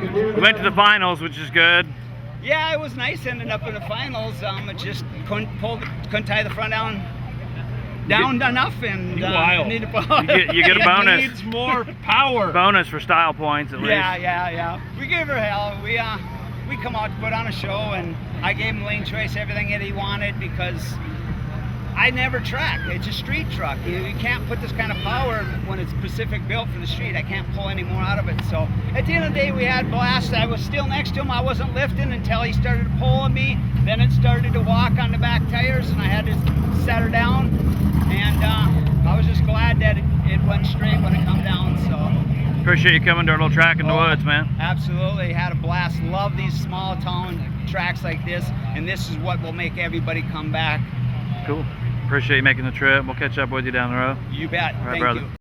We went to the finals, which is good. Yeah, it was nice ending up in the finals. It just couldn't tie the front down enough, and you get a bonus. Needs more power. Bonus for style points at least. Yeah. We gave her hell. We come out to put on a show, and I gave him lane choice, everything that he wanted, because I never track. It's a street truck. You can't put this kind of power when it's specific built for the street. I can't pull any more out of it. So at the end of the day, we had blast. I was still next to him. I wasn't lifting until he started pulling me. Then it started to walk on the back tires, and I had to set her down. And I was just glad that it went straight when it come down. So appreciate you coming to our little track in the woods, man. Absolutely, had a blast. Love these small town tracks like this, and this is what will make everybody come back. Cool. Appreciate you making the trip. We'll catch up with you down the road. You bet. All right, Thank brother. you.